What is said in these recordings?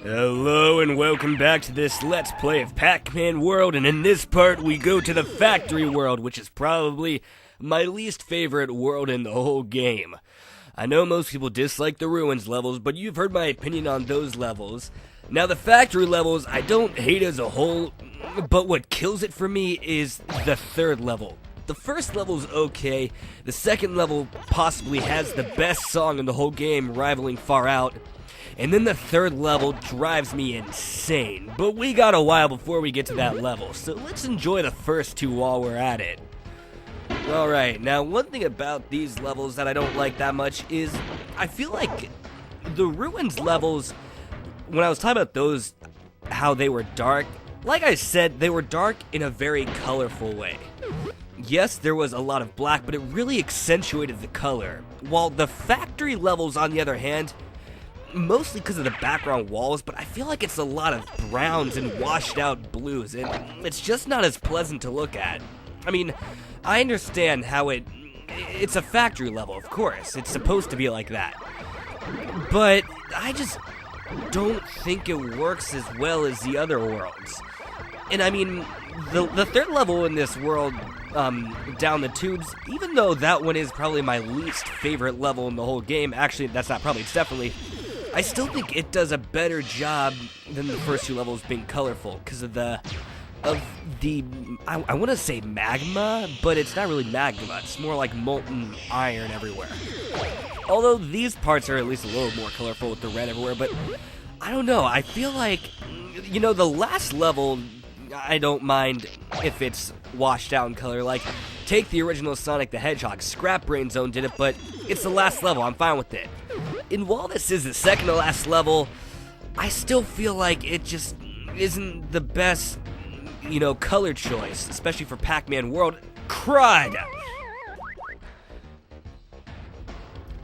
Hello and welcome back to this Let's Play of Pac-Man World, and in this part we go to the Factory World, which is probably my least favorite world in the whole game. I know most people dislike the Ruins levels, but you've heard my opinion on those levels. Now the Factory levels I don't hate as a whole, but what kills it for me is the third level. The first level's okay, the second level possibly has the best song in the whole game, rivaling Far Out. And then the third level drives me insane, but we got a while before we get to that level, so let's enjoy the first two while we're at it. Alright, now one thing about these levels that I don't like that much is, I feel like the Ruins levels, when I was talking about those, how they were dark, like I said, they were dark in a very colorful way. Yes, there was a lot of black, but it really accentuated the color, while the factory levels, on the other hand, mostly because of the background walls, but I feel like it's a lot of browns and washed out blues, and it's just not as pleasant to look at. I mean, I understand how it's a factory level, of course, it's supposed to be like that, but I just don't think it works as well as the other worlds. And I mean, the third level in this world, down the tubes, even though that one is probably my least favorite level in the whole game, actually, that's not probably, it's definitely, I still think it does a better job than the first two levels being colorful because of the I want to say magma, but it's not really magma. It's more like molten iron everywhere. Although these parts are at least a little more colorful with the red everywhere, but I don't know. I feel like, you know, the last level, I don't mind if it's washed out in color. Like, take the original Sonic the Hedgehog. Scrap Brain Zone did it, but it's the last level. I'm fine with it. And while this is the second to last level, I still feel like it just isn't the best, you know, color choice, especially for Pac-Man World. Crud!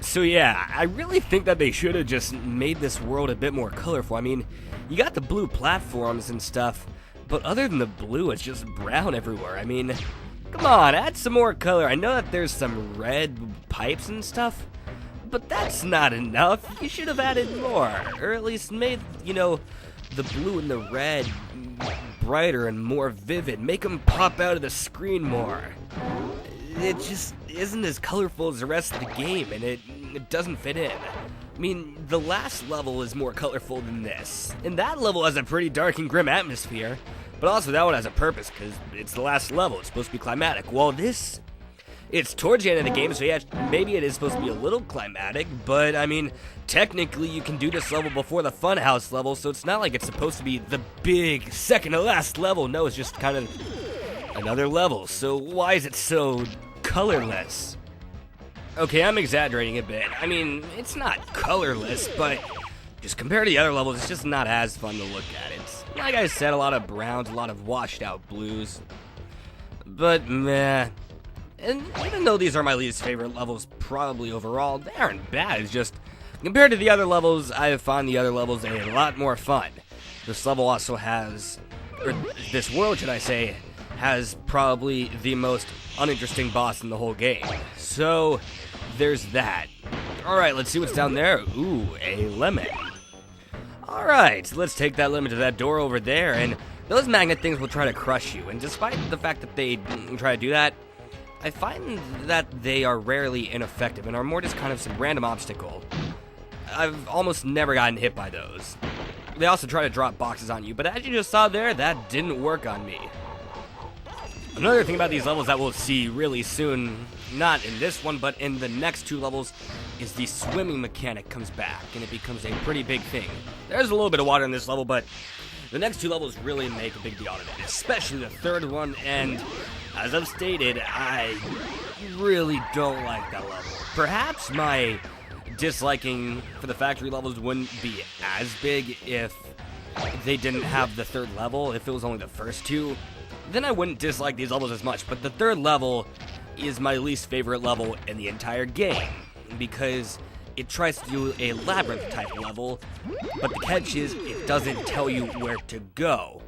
So yeah, I really think that they should have just made this world a bit more colorful. I mean, you got the blue platforms and stuff, but other than the blue, it's just brown everywhere. I mean, come on, add some more color. I know that there's some red pipes and stuff, but that's not enough. You should have added more, or at least made, you know, the blue and the red brighter and more vivid. Make them pop out of the screen more. It just isn't as colorful as the rest of the game, and it doesn't fit in. I mean, the last level is more colorful than this, and that level has a pretty dark and grim atmosphere, but also that one has a purpose, because it's the last level. It's supposed to be climatic. While this, it's towards the end of the game, so yeah, maybe it is supposed to be a little climatic, but I mean, technically you can do this level before the Funhouse level, so it's not like it's supposed to be the big second to last level. No, it's just kind of another level. So why is it so colorless? Okay, I'm exaggerating a bit. I mean, it's not colorless, but just compared to the other levels, it's just not as fun to look at. It's, like I said, a lot of browns, a lot of washed out blues, but meh. And even though these are my least favorite levels probably overall, they aren't bad. It's just, compared to the other levels, I find the other levels a lot more fun. This level also has, or this world should I say, has probably the most uninteresting boss in the whole game. So, there's that. Alright, let's see what's down there. Ooh, a lemon. Alright, let's take that lemon to that door over there, and those magnet things will try to crush you. And despite the fact that they try to do that, I find that they are rarely ineffective and are more just kind of some random obstacle. I've almost never gotten hit by those. They also try to drop boxes on you, but as you just saw there, that didn't work on me. Another thing about these levels that we'll see really soon, not in this one, but in the next two levels, is the swimming mechanic comes back, and it becomes a pretty big thing. There's a little bit of water in this level, but the next two levels really make a big deal out of it, especially the third one, and as I've stated, I really don't like that level. Perhaps my disliking for the factory levels wouldn't be as big if they didn't have the third level, if it was only the first two. Then I wouldn't dislike these levels as much, but the third level is my least favorite level in the entire game, because it tries to do a labyrinth type level, but the catch is it doesn't tell you where to go.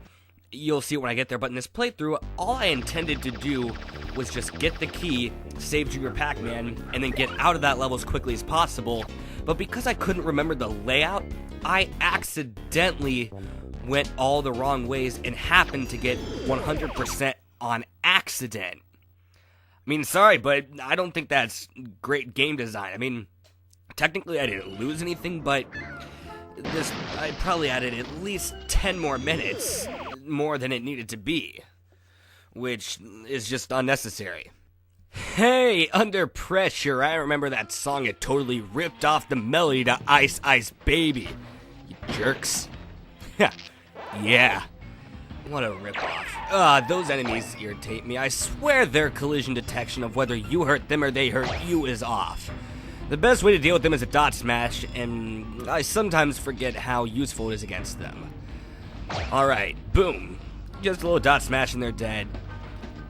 You'll see it when I get there, but in this playthrough, all I intended to do was just get the key, save Junior Pac-Man, and then get out of that level as quickly as possible, but because I couldn't remember the layout, I accidentally went all the wrong ways and happened to get 100% on accident. I mean, sorry, but I don't think that's great game design. I mean, technically I didn't lose anything, but I probably added at least 10 more minutes more than it needed to be, which is just unnecessary. Hey, Under Pressure, I remember that song. It totally ripped off the melody to Ice Ice Baby. You jerks. Yeah. What a ripoff. Those enemies irritate me. I swear their collision detection of whether you hurt them or they hurt you is off. The best way to deal with them is a dot smash, and I sometimes forget how useful it is against them. Alright, boom. Just a little dot smash and they're dead.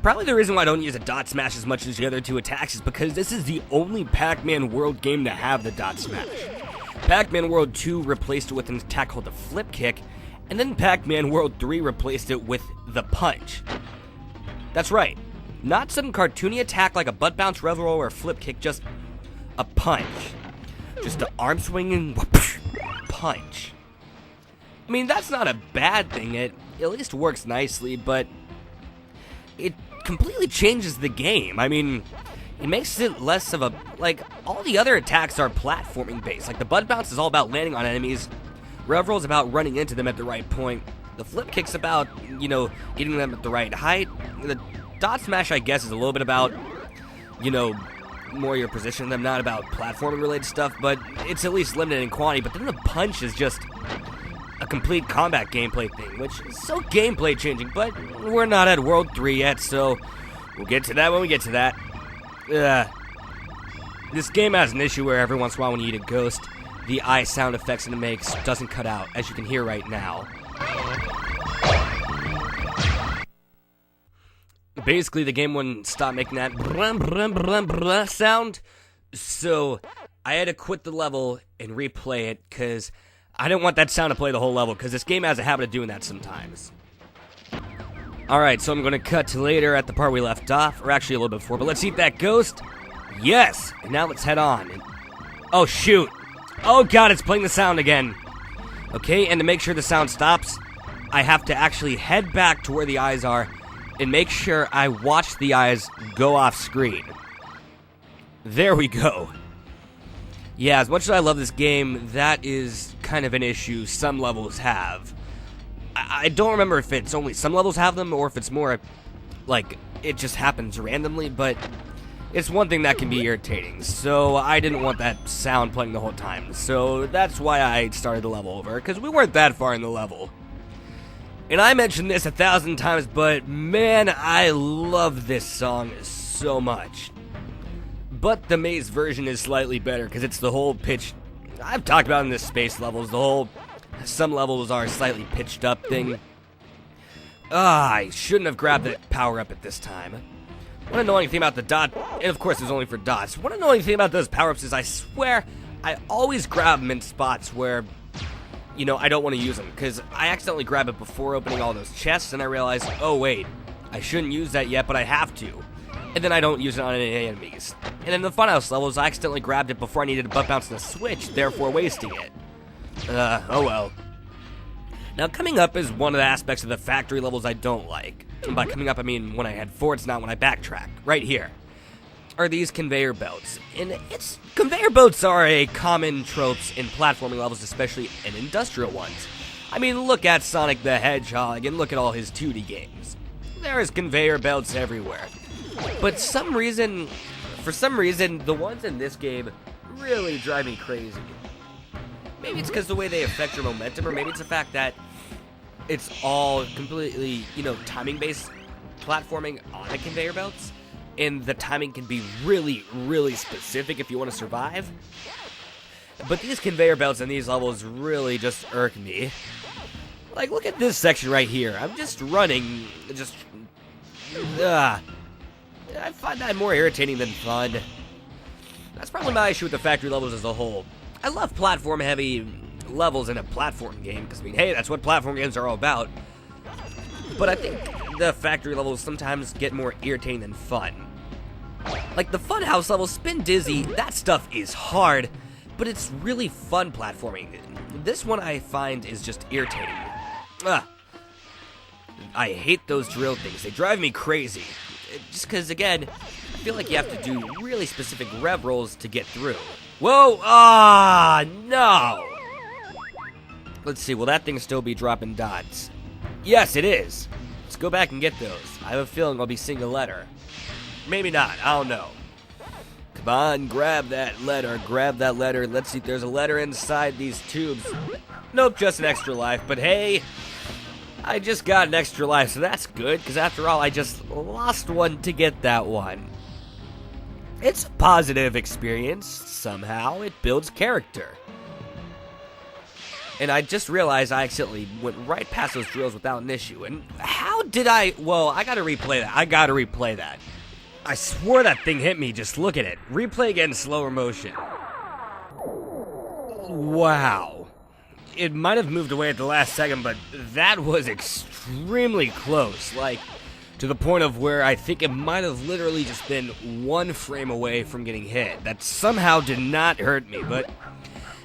Probably the reason why I don't use a dot smash as much as the other two attacks is because this is the only Pac-Man World game to have the dot smash. Pac-Man World 2 replaced it with an attack called the flip kick, and then Pac-Man World 3 replaced it with the punch. That's right. Not some cartoony attack like a butt bounce, rev roll, or flip kick, just a punch. Just an arm swinging punch. I mean, that's not a bad thing. It at least works nicely, but it completely changes the game. I mean, it makes it less of a, like, all the other attacks are platforming based. Like, the butt bounce is all about landing on enemies. Rev roll is about running into them at the right point. The flip kick's about, getting them at the right height. The dot smash, I guess, is a little bit about, more your position them, not about platforming related stuff, but it's at least limited in quantity. But then the punch is just a complete combat gameplay thing, which is so gameplay changing, but we're not at World 3 yet, so we'll get to that when we get to that. This game has an issue where every once in a while when you eat a ghost, the eye sound effects it makes doesn't cut out, as you can hear right now. Basically, the game wouldn't stop making that sound, so I had to quit the level and replay it, because I didn't want that sound to play the whole level, because this game has a habit of doing that sometimes. Alright, so I'm going to cut to later at the part we left off, or actually a little bit before, but let's eat that ghost. Yes! And now let's head on. Oh, shoot. Oh, God, it's playing the sound again. Okay, and to make sure the sound stops, I have to actually head back to where the eyes are and make sure I watch the eyes go off screen. There we go. Yeah, as much as I love this game, that is kind of an issue some levels have. I don't remember if it's only some levels have them or if it's more like it just happens randomly, but it's one thing that can be irritating. So I didn't want that sound playing the whole time. So that's why I started the level over, because we weren't that far in the level. And I mentioned this 1,000 times, but man, I love this song so much. But the maze version is slightly better because it's the whole pitch. I've talked about in this space levels, some levels are slightly pitched up thing. I shouldn't have grabbed that power up at this time. One annoying thing about the dot, and of course it's only for dots, one annoying thing about those power-ups is I swear I always grab them in spots where, I don't want to use them, because I accidentally grab it before opening all those chests, and I realize, oh wait, I shouldn't use that yet, but I have to. And then I don't use it on any enemies. And in the Funhouse levels, I accidentally grabbed it before I needed to butt bounce the switch, therefore wasting it. Oh well. Now, coming up is one of the aspects of the factory levels I don't like. And by coming up, I mean when I head forwards, not when I backtrack. Right here are these conveyor belts. And conveyor belts are a common tropes in platforming levels, especially in industrial ones. I mean, look at Sonic the Hedgehog and look at all his 2D games. There's conveyor belts everywhere. But for some reason, the ones in this game really drive me crazy. Maybe it's because the way they affect your momentum, or maybe it's the fact that it's all completely, timing-based platforming on the conveyor belts, and the timing can be really, really specific if you want to survive. But these conveyor belts in these levels really just irk me. Like, look at this section right here. I'm just running, I find that more irritating than fun. That's probably my issue with the factory levels as a whole. I love platform-heavy levels in a platform game, because, hey, that's what platform games are all about. But I think the factory levels sometimes get more irritating than fun. Like the Funhouse level, Spin Dizzy, that stuff is hard, but it's really fun platforming. this one I find is just irritating. Ugh. I hate those drill things. They drive me crazy. Just because, again, I feel like you have to do really specific rev rolls to get through. Whoa! Ah, no! Let's see, will that thing still be dropping dots? Yes, it is. Let's go back and get those. I have a feeling I'll be seeing a letter. Maybe not, I don't know. Come on, grab that letter, Let's see if there's a letter inside these tubes. Nope, just an extra life, but hey, I just got an extra life, so that's good, because after all, I just lost one to get that one. It's a positive experience, somehow. It builds character. And I just realized I accidentally went right past those drills without an issue. And how did I... Well, I gotta replay that. I swore that thing hit me. Just look at it. Replay again in slower motion. Wow. It might have moved away at the last second, but that was extremely close. Like, to the point of where I think it might have literally just been one frame away from getting hit. That somehow did not hurt me, but...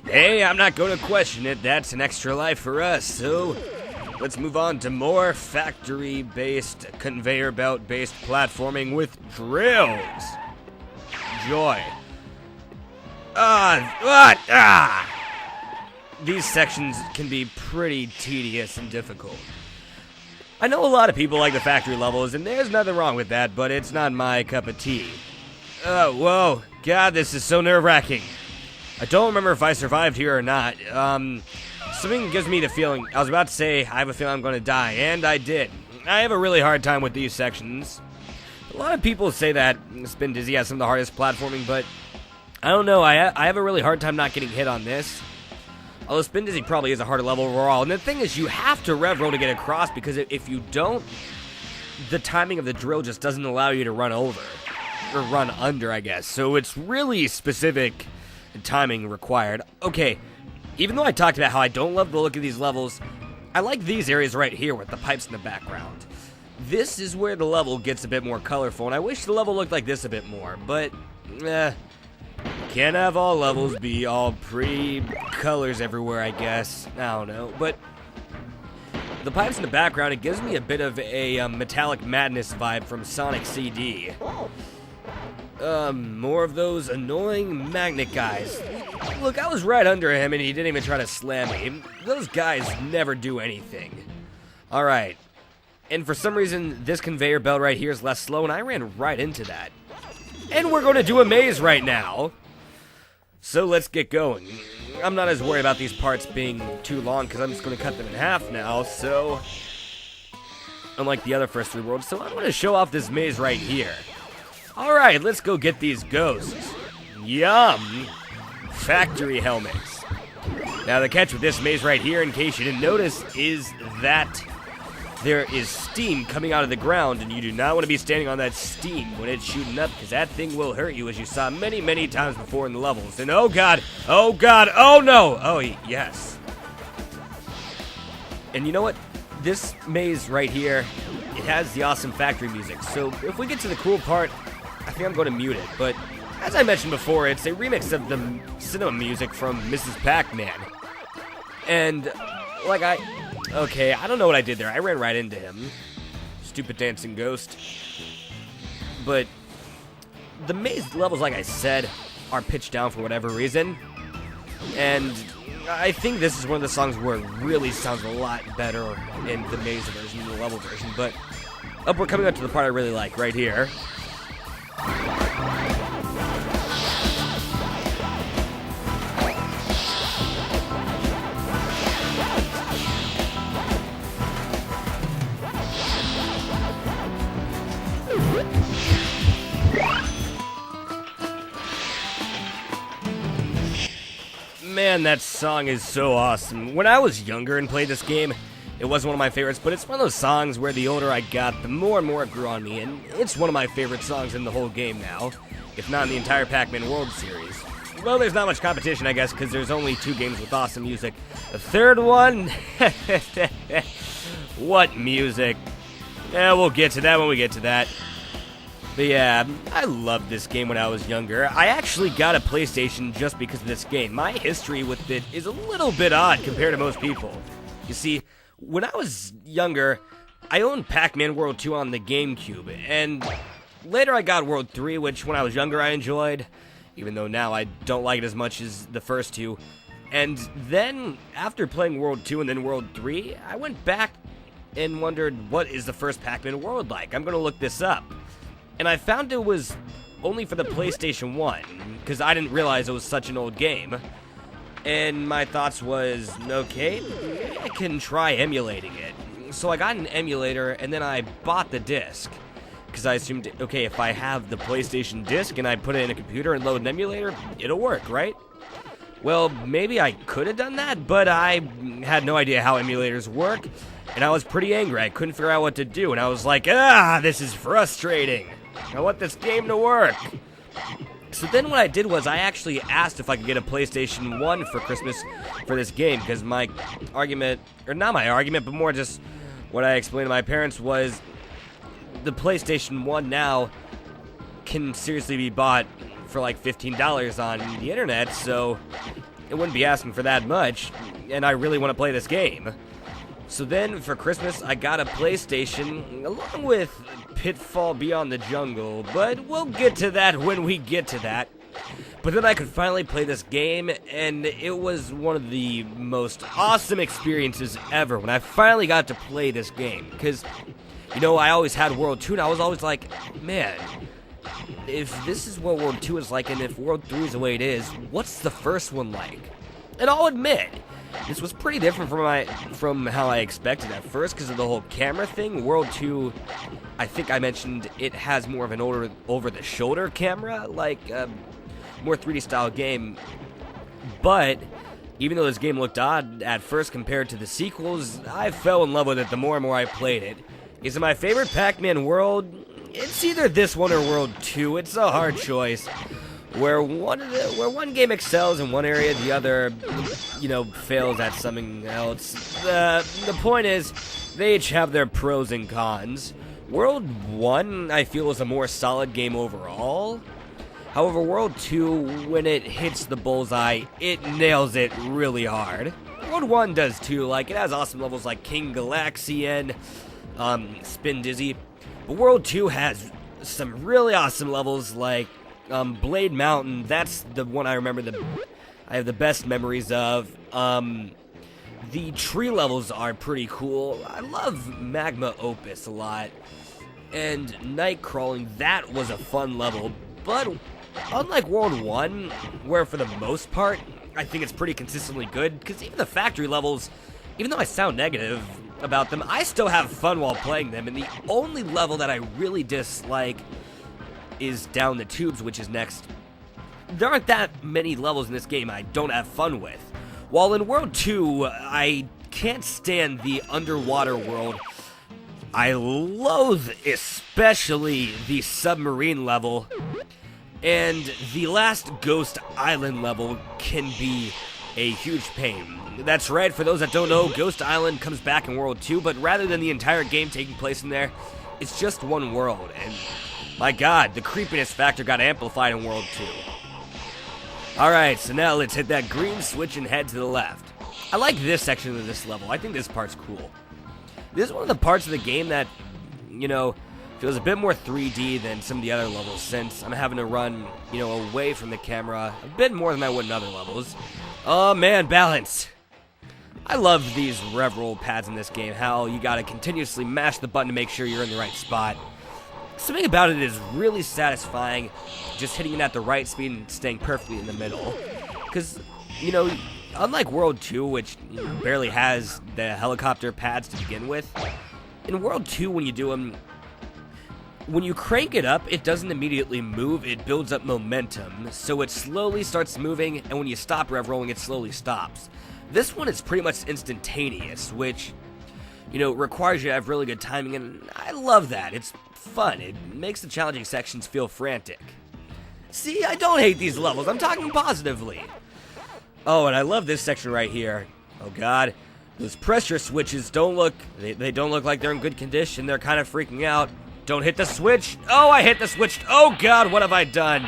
Hey, I'm not going to question it. That's an extra life for us, so let's move on to more factory-based, conveyor belt-based platforming with drills. Joy. These sections can be pretty tedious and difficult. I know a lot of people like the factory levels, and there's nothing wrong with that, but it's not my cup of tea. Whoa. God, this is so nerve-wracking. I don't remember if I survived here or not. Something gives me the feeling, I was about to say, I have a feeling I'm going to die, and I did. I have a really hard time with these sections. A lot of people say that Spin Dizzy has some of the hardest platforming, but I don't know, I have a really hard time not getting hit on this. Although Spin Dizzy probably is a harder level overall, and the thing is, you have to rev roll to get across, because if you don't, the timing of the drill just doesn't allow you to run over. Or run under, I guess. So it's really specific timing required. Okay, even though I talked about how I don't love the look of these levels, I like these areas right here with the pipes in the background. This is where the level gets a bit more colorful, and I wish the level looked like this a bit more, but, can't have all levels be all pretty colors everywhere, I guess. I don't know, but the pipes in the background, it gives me a bit of a Metallic Madness vibe from Sonic CD. More of those annoying magnet guys. Look, I was right under him and he didn't even try to slam me. Those guys never do anything. Alright. And for some reason, this conveyor belt right here is less slow, and I ran right into that. And we're going to do a maze right now. So let's get going. I'm not as worried about these parts being too long, because I'm just going to cut them in half now, so... Unlike the other first three worlds, so I'm going to show off this maze right here. Alright, let's go get these ghosts. Yum! Factory helmets. Now the catch with this maze right here, in case you didn't notice, is that there is steam coming out of the ground, and you do not want to be standing on that steam when it's shooting up, because that thing will hurt you, as you saw many, many times before in the levels. And oh god, oh no, oh yes. And you know what? This maze right here, it has the awesome factory music, so if we get to the cool part, I think I'm going to mute it, but as I mentioned before, it's a remix of the cinema music from Mrs. Pac-Man. And, like, okay, I don't know what I did there. I ran right into him. Stupid dancing ghost. But the maze levels, like I said, are pitched down for whatever reason. And I think this is one of the songs where it really sounds a lot better in the maze version than the level version. But, we're coming up to the part I really like, right here. Man, that song is so awesome. When I was younger and played this game, it wasn't one of my favorites, but it's one of those songs where the older I got, the more and more it grew on me, and it's one of my favorite songs in the whole game now, if not in the entire Pac-Man World series. Well, there's not much competition, I guess, because there's only 2 games with awesome music. The third one? What music? Yeah, we'll get to that when we get to that. But yeah, I loved this game when I was younger. I actually got a PlayStation just because of this game. My history with it is a little bit odd compared to most people. You see, when I was younger, I owned Pac-Man World 2 on the GameCube, and later I got World 3, which when I was younger I enjoyed, even though now I don't like it as much as the first two. And then, after playing World 2 and then World 3, I went back and wondered, what is the first Pac-Man world like? I'm gonna look this up. And I found it was only for the PlayStation 1, because I didn't realize it was such an old game. And my thoughts was, okay, maybe I can try emulating it. So I got an emulator, and then I bought the disc. Because I assumed, okay, if I have the PlayStation disc and I put it in a computer and load an emulator, it'll work, right? Well, maybe I could have done that, but I had no idea how emulators work, and I was pretty angry. I couldn't figure out what to do, and I was like, this is frustrating. I want this game to work. So then what I did was I actually asked if I could get a PlayStation 1 for Christmas for this game, because my argument, or not my argument, but more just what I explained to my parents was the PlayStation 1 now can seriously be bought for like $15 on the internet, so it wouldn't be asking for that much, and I really want to play this game. So then for Christmas I got a PlayStation along with Pitfall Beyond the Jungle, but we'll get to that when we get to that. But then I could finally play this game, and it was one of the most awesome experiences ever when I finally got to play this game, because, you know, I always had World 2, and I was always like, man, if this is what World 2 is like, and if World 3 is the way it is, what's the first one like? And I'll admit, this was pretty different from how I expected at first because of the whole camera thing. World 2, I think I mentioned, it has more of an over-the-shoulder camera, like more 3D style game. But even though this game looked odd at first compared to the sequels, I fell in love with it the more and more I played it. Is it my favorite Pac-Man world? It's either this one or World 2. It's a hard choice. Where one game excels in one area, the other, you know, fails at something else. The point is, they each have their pros and cons. World 1, I feel, is a more solid game overall. However, World 2, when it hits the bullseye, it nails it really hard. World 1 does too. Like, it has awesome levels like King Galaxian, Spin Dizzy. But World 2 has some really awesome levels like Blade Mountain. That's the one I remember I have the best memories of. The tree levels are pretty cool. I love Magma Opus a lot. And Night Crawling, that was a fun level. But unlike World 1, where for the most part, I think it's pretty consistently good, because even the factory levels, even though I sound negative about them, I still have fun while playing them, and the only level that I really dislike is Down the Tubes, which is next. There aren't that many levels in this game I don't have fun with. While in World 2, I can't stand the underwater world. I loathe especially the submarine level, and the last Ghost Island level can be a huge pain. That's right, for those that don't know, Ghost Island comes back in World 2, but rather than the entire game taking place in there, it's just one world, and my god, the creepiness factor got amplified in World 2. Alright, so now let's hit that green switch and head to the left. I like this section of this level. I think this part's cool. This is one of the parts of the game that, you know, feels a bit more 3D than some of the other levels, since I'm having to run, you know, away from the camera a bit more than I would in other levels. Oh man, balance! I love these rev roll pads in this game, how you gotta continuously mash the button to make sure you're in the right spot. Something about it is really satisfying, just hitting it at the right speed and staying perfectly in the middle. Because, you know, unlike World 2, which barely has the helicopter pads to begin with, in World 2 when you do them, when you crank it up, it doesn't immediately move, it builds up momentum, so it slowly starts moving, and when you stop rev rolling, it slowly stops. This one is pretty much instantaneous, which, you know, requires you to have really good timing, and I love that. It's fun. It makes the challenging sections feel frantic. See, I don't hate these levels. I'm talking positively. Oh, and I love this section right here. Oh god, those pressure switches don't look, they don't look like they're in good condition. They're kind of freaking out. Don't hit the switch. Oh, I hit the switch. Oh, God, what have I done?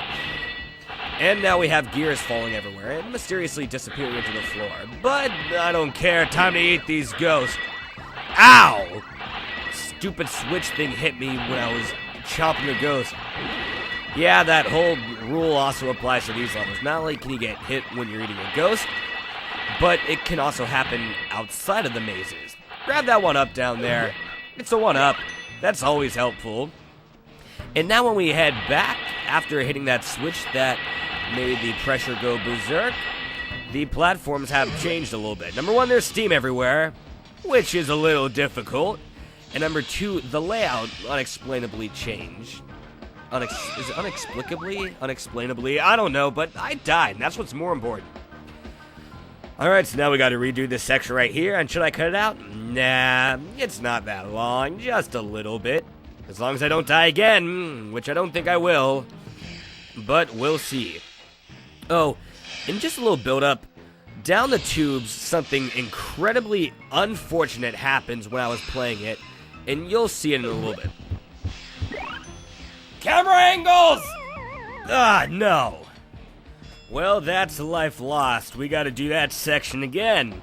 And now we have gears falling everywhere and mysteriously disappearing into the floor. But I don't care. Time to eat these ghosts. Ow! Stupid switch thing hit me when I was chopping the ghost. Yeah, that whole rule also applies to these levels. Not only can you get hit when you're eating a ghost, but it can also happen outside of the mazes. Grab that one up down there. It's a one up. That's always helpful. And now when we head back, after hitting that switch that made the pressure go berserk, the platforms have changed a little bit. Number one, there's steam everywhere, which is a little difficult. And number two, the layout unexplainably changed. Is it unexplicably? Unexplainably? I don't know, but I died, and that's what's more important. Alright, so now we gotta redo this section right here, and should I cut it out? Nah, it's not that long, just a little bit. As long as I don't die again, which I don't think I will. But we'll see. Oh, and just a little build-up. Down the tubes, something incredibly unfortunate happens when I was playing it, and you'll see it in a little bit. Camera angles! Ah, no. Well, that's life lost. We gotta do that section again.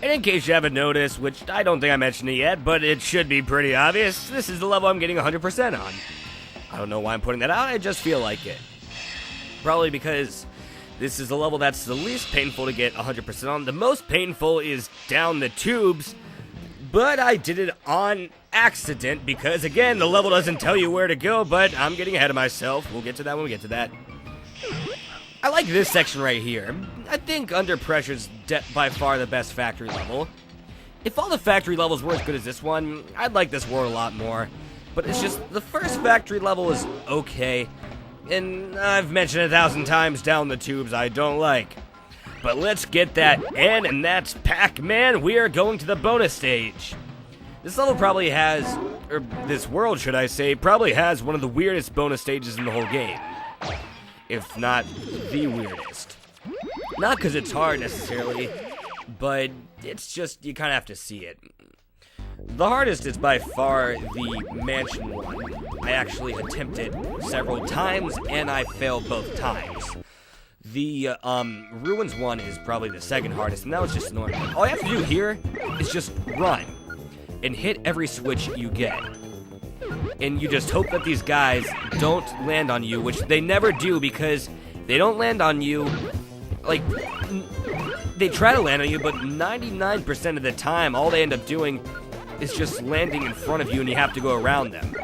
And in case you haven't noticed, which I don't think I mentioned it yet, but it should be pretty obvious, this is the level I'm getting 100% on. I don't know why I'm putting that out, I just feel like it. Probably because this is the level that's the least painful to get 100% on. The most painful is down the tubes, but I did it on accident because, again, the level doesn't tell you where to go, but I'm getting ahead of myself. We'll get to that when we get to that. I like this section right here. I think Under Pressure's by far the best factory level. If all the factory levels were as good as this one, I'd like this world a lot more. But it's just, the first factory level is okay. And I've mentioned 1,000 times down the tubes I don't like. But let's get that in, and that's Pac-Man. We are going to the bonus stage. This level probably has, or this world should I say, probably has one of the weirdest bonus stages in the whole game. If not the weirdest. Not because it's hard necessarily, but it's just, you kind of have to see it. The hardest is by far the mansion one. I actually attempted several times, and I failed both times. The ruins one is probably the second hardest, and that was just normal. All you have to do here is just run and hit every switch you get. And you just hope that these guys don't land on you, which they never do, because they don't land on you, like, they try to land on you, but 99% of the time, all they end up doing is just landing in front of you, and you have to go around them.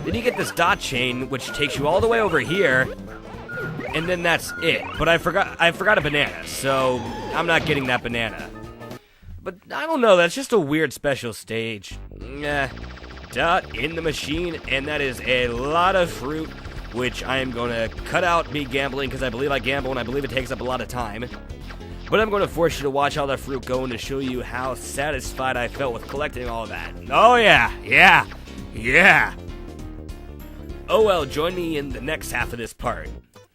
Then you get this dot chain, which takes you all the way over here, and then that's it. But I forgot a banana, so I'm not getting that banana. But I don't know, that's just a weird special stage. Dot in the machine, and that is a lot of fruit, which I am going to cut out me gambling, because I believe I gamble, and I believe it takes up a lot of time. But I'm going to force you to watch all that fruit go and to show you how satisfied I felt with collecting all of that. Oh yeah. Oh well, join me in the next half of this part.